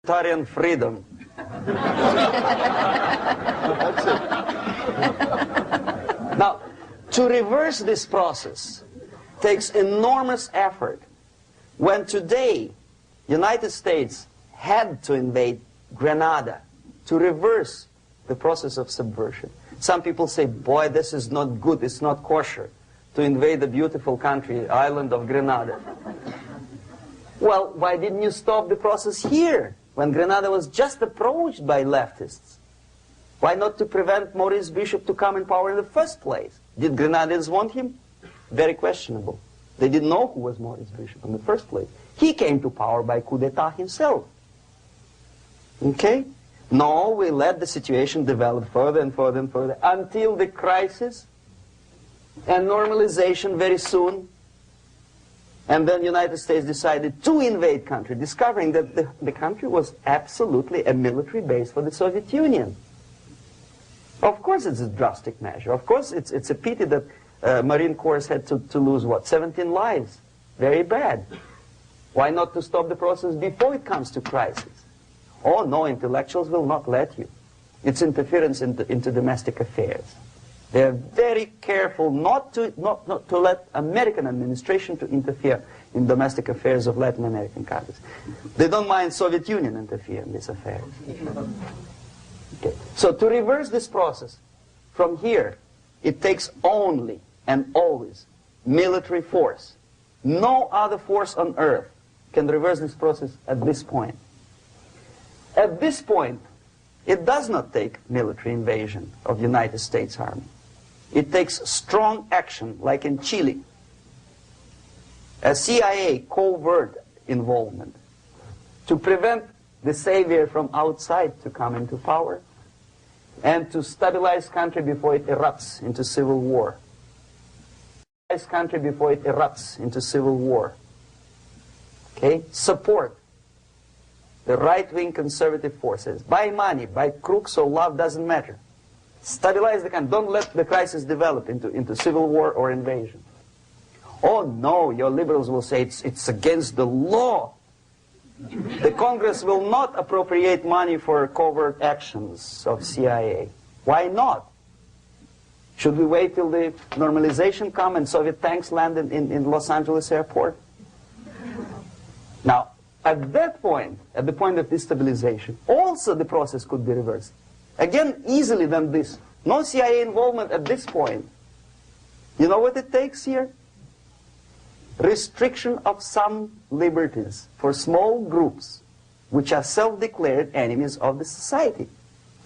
Libertarian freedom. That's it. Now, to reverse this process takes enormous effort. When today, United States had to invade Grenada to reverse the process of subversion. Some people say, boy, this is not good, it's not kosher to invade the beautiful country, island of Grenada. Well, why didn't you stop the process here, when Grenada was just approached by leftists? Why not to prevent Maurice Bishop to come in power in the first place? Did Grenadians want him? Very questionable. They didn't know who was Maurice Bishop in the first place. He came to power by coup d'etat himself. Okay? No, we let the situation develop further and further and further until the crisis and normalization very soon. And then the United States decided to invade country, discovering that the country was absolutely a military base for the Soviet Union. Of course it's a drastic measure. Of course it's a pity that Marine Corps had to lose, what, 17 lives. Very bad. Why not to stop the process before it comes to crisis? Oh, no, intellectuals will not let you. It's interference into domestic affairs. They're very careful not to let American administration to interfere in domestic affairs of Latin American countries. They don't mind Soviet Union interfere in these affairs. Okay. So to reverse this process, from here, it takes only and always military force. No other force on earth can reverse this process at this point. At this point, it does not take military invasion of the United States Army. It takes strong action, like in Chile, a CIA covert involvement to prevent the savior from outside to come into power and to stabilize country before it erupts into civil war. Stabilize country before it erupts into civil war. Okay? Support the right-wing conservative forces. By money, by crooks or love, doesn't matter. Stabilize the country. Don't let the crisis develop into civil war or invasion. Oh no, your liberals will say it's against the law. The Congress will not appropriate money for covert actions of CIA. Why not? Should we wait till the normalization come and Soviet tanks land in Los Angeles airport? Now, at that point, at the point of destabilization, also the process could be reversed. Again, easily than this. No CIA involvement at this point. You know what it takes here? Restriction of some liberties for small groups which are self-declared enemies of the society.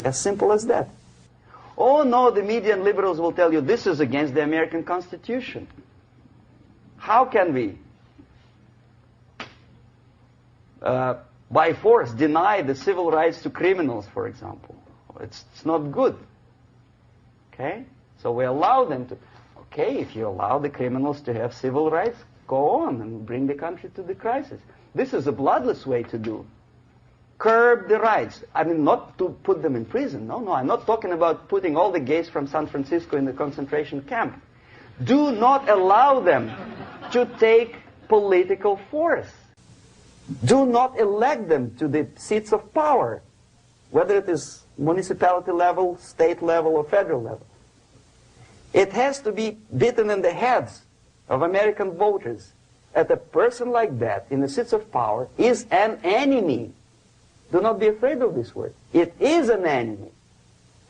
As simple as that. Oh no, the media and liberals will tell you this is against the American Constitution. How can we, by force, deny the civil rights to criminals, for example? It's not good. Okay? So we allow them to. Okay, if you allow the criminals to have civil rights, go on and bring the country to the crisis. This is a bloodless way to do. Curb the rights. I mean, not to put them in prison. No, I'm not talking about putting all the gays from San Francisco in the concentration camp. Do not allow them to take political force. Do not elect them to the seats of power, whether it is municipality level, state level, or federal level. It has to be beaten in the heads of American voters that a person like that in the seats of power is an enemy. Do not be afraid of this word. It is an enemy.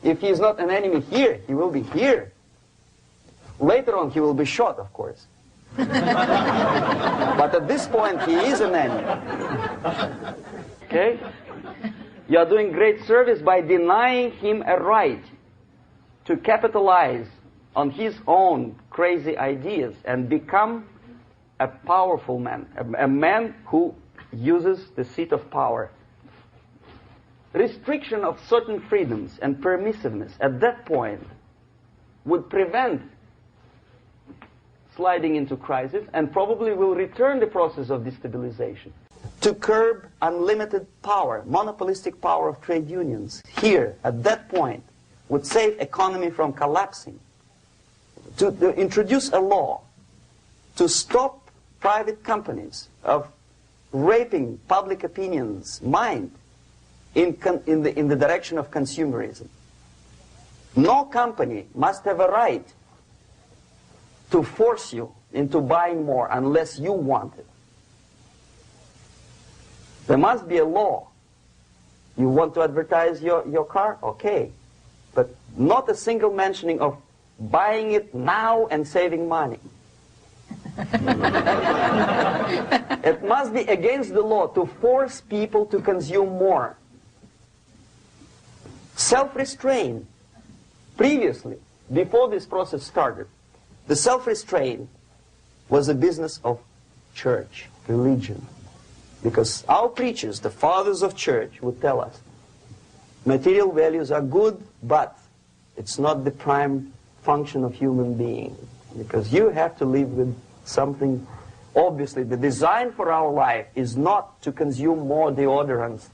If he is not an enemy here, he will be here. Later on, he will be shot, of course. But at this point, he is an enemy. Okay? You are doing great service by denying him a right to capitalize on his own crazy ideas and become a powerful man, a man who uses the seat of power. Restriction of certain freedoms and permissiveness at that point would prevent sliding into crisis and probably will return the process of destabilization. To curb unlimited power, monopolistic power of trade unions, here, at that point, would save economy from collapsing. To introduce a law to stop private companies of raping public opinion's mind in the direction of consumerism. No company must have a right to force you into buying more unless you want it. There must be a law. You want to advertise your car? Okay. But not a single mentioning of buying it now and saving money. It must be against the law to force people to consume more. Self-restraint. Previously, before this process started, the self-restraint was a business of church, religion. Because our preachers, the fathers of church, would tell us, material values are good, but it's not the prime function of human being. Because you have to live with something. Obviously, the design for our life is not to consume more deodorants.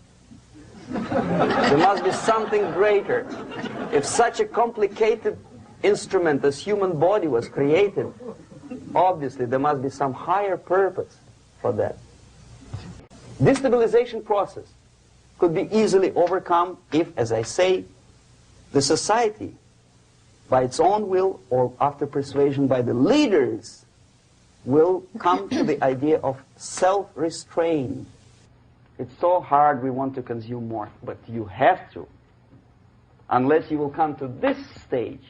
There must be something greater. If such a complicated instrument as human body was created, obviously there must be some higher purpose for that. This stabilization process could be easily overcome if, as I say, the society, by its own will or after persuasion by the leaders, will come to the idea of self-restraint. It's so hard, we want to consume more, but you have to. Unless you will come to this stage,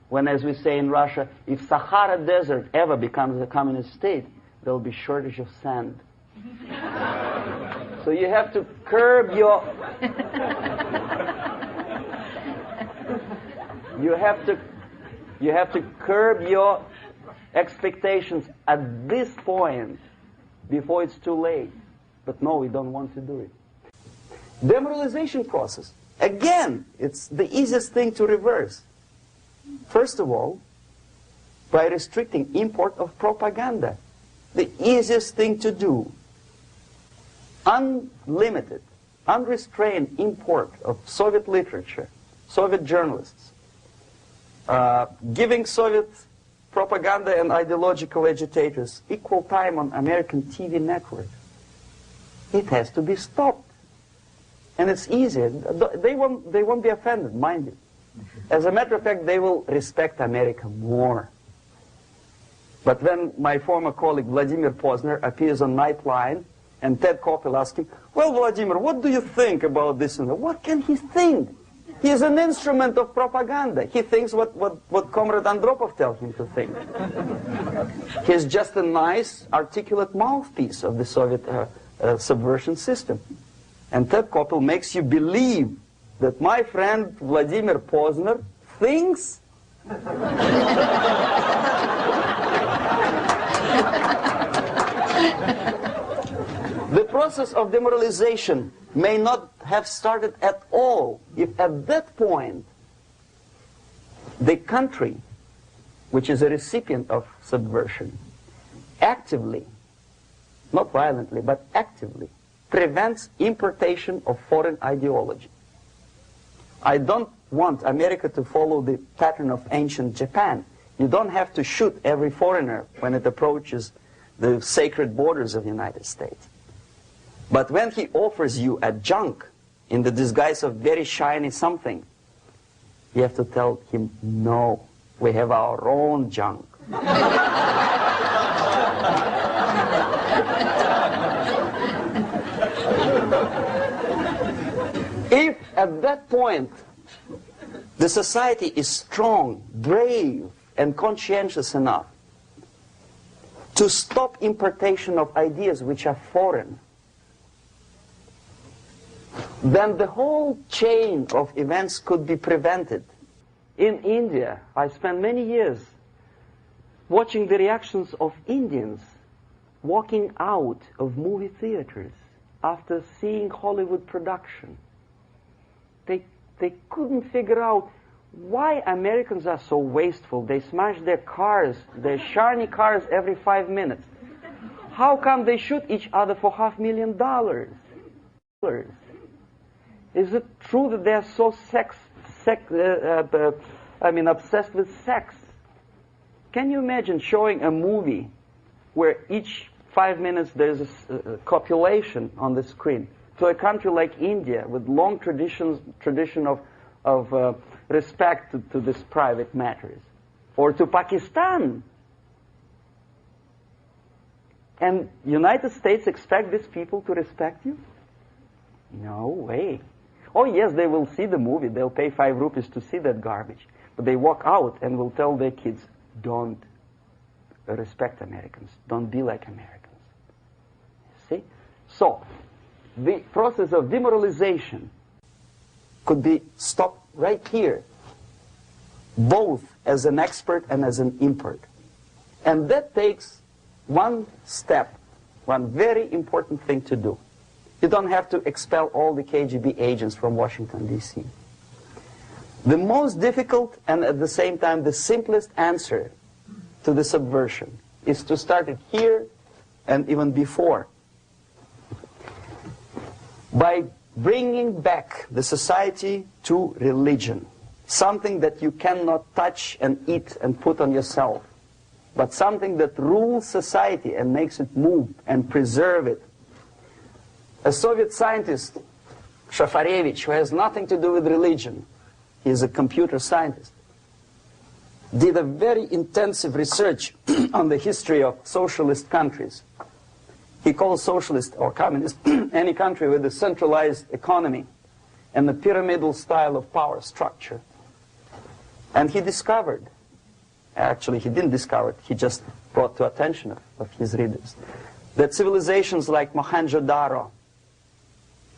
when, as we say in Russia, if Sahara Desert ever becomes a communist state, there will be shortage of sand. So you have to curb your... you have to curb your expectations at this point before it's too late. But no, we don't want to do it. Demoralization process. Again, it's the easiest thing to reverse. First of all, by restricting import of propaganda. The easiest thing to do. Unlimited, unrestrained import of Soviet literature, Soviet journalists, giving Soviet propaganda and ideological agitators equal time on American TV networks. It has to be stopped. And it's easy. They won't be offended, mind you. As a matter of fact, they will respect America more. But when my former colleague Vladimir Posner appears on Nightline, and Ted Koppel asks him, well, Vladimir, what do you think about this? And what can he think? He is an instrument of propaganda. He thinks what Comrade Andropov tells him to think. He's just a nice, articulate mouthpiece of the Soviet subversion system. And Ted Koppel makes you believe that my friend Vladimir Posner thinks the process of demoralization may not have started at all if at that point the country, which is a recipient of subversion, actively, not violently, but actively, prevents importation of foreign ideology. I don't want America to follow the pattern of ancient Japan. You don't have to shoot every foreigner when it approaches the sacred borders of the United States. But when he offers you a junk in the disguise of very shiny something, you have to tell him, no, we have our own junk. If at that point the society is strong, brave, and conscientious enough to stop importation of ideas which are foreign, then the whole chain of events could be prevented. In India, I spent many years watching the reactions of Indians walking out of movie theaters after seeing Hollywood production. They couldn't figure out why Americans are so wasteful. They smash their cars, their shiny cars, every 5 minutes. How come they shoot each other for $500,000? Is it true that they're so obsessed with sex? Can you imagine showing a movie where each 5 minutes there's a copulation on the screen? to a country like India with long tradition of respect to these private matters, or to Pakistan. And United States expect these people to respect you? No way. Oh yes, they will see the movie, they'll pay 5 rupees to see that garbage, but they walk out and will tell their kids, don't respect Americans, don't be like Americans. See? So, the process of demoralization could be stopped right here, both as an expert and as an import. And that takes one step, one very important thing to do. You don't have to expel all the KGB agents from Washington, D.C. The most difficult and at the same time the simplest answer to the subversion is to start it here and even before, by bringing back the society to religion, something that you cannot touch and eat and put on yourself, but something that rules society and makes it move and preserve it. A Soviet scientist, Shafarevich, who has nothing to do with religion, he is a computer scientist, did a very intensive research on the history of socialist countries. He calls socialist or communist any country with a centralized economy and a pyramidal style of power structure. And he discovered, actually he didn't discover it, he just brought to attention of his readers, that civilizations like Mohenjo-Daro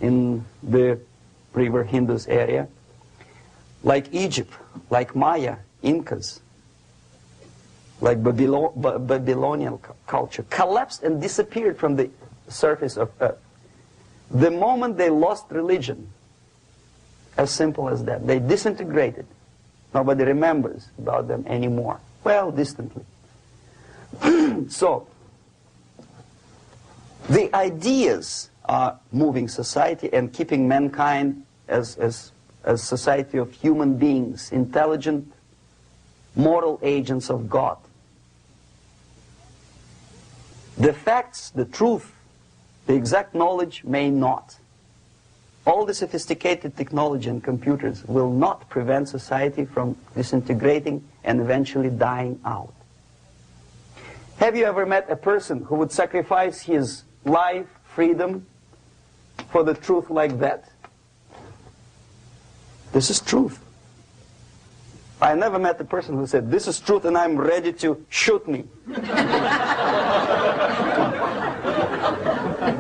in the river Indus area, like Egypt, like Maya, Incas, like Babylonian culture, collapsed and disappeared from the surface of Earth. The moment they lost religion, as simple as that, they disintegrated. Nobody remembers about them anymore. Well, distantly. So, the ideas are moving society and keeping mankind as a society of human beings, intelligent, moral agents of God. The facts, the truth, the exact knowledge may not. All the sophisticated technology and computers will not prevent society from disintegrating and eventually dying out. Have you ever met a person who would sacrifice his life, freedom, for the truth like that? This is truth. I never met a person who said, this is truth and I'm ready to shoot me.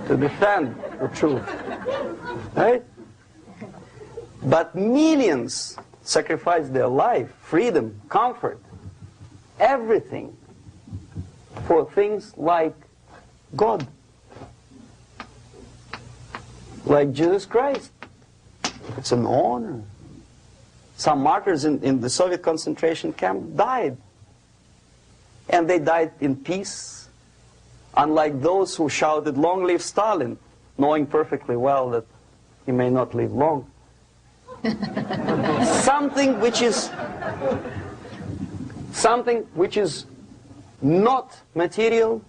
To defend the truth. Right? But millions sacrifice their life, freedom, comfort, everything for things like God. Like Jesus Christ. It's an honor. Some martyrs in the Soviet concentration camp died. And they died in peace, unlike those who shouted, "Long live Stalin," knowing perfectly well that he may not live long. Something which is not material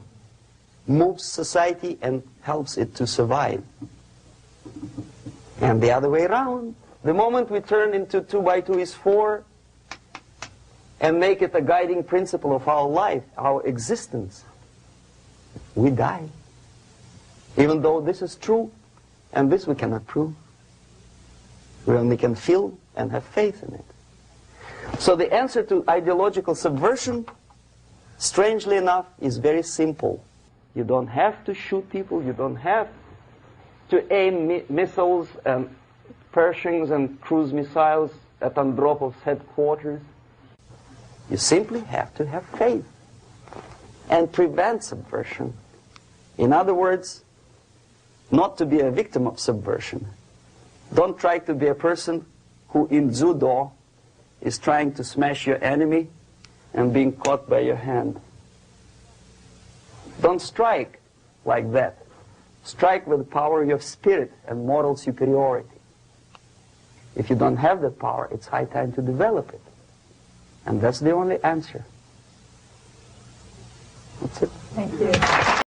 moves society and helps it to survive. And the other way around. The moment we turn into 2 by 2 is 4 and make it a guiding principle of our life, our existence, we die. Even though this is true, and this we cannot prove. We only can feel and have faith in it. So the answer to ideological subversion, strangely enough, is very simple. You don't have to shoot people, you don't have to aim missiles and Pershings and cruise missiles at Andropov's headquarters. You simply have to have faith and prevent subversion. In other words, not to be a victim of subversion. Don't try to be a person who in judo is trying to smash your enemy and being caught by your hand. Don't strike like that. Strike with the power of your spirit and moral superiority. If you don't have that power, it's high time to develop it. And that's the only answer. That's it. Thank you.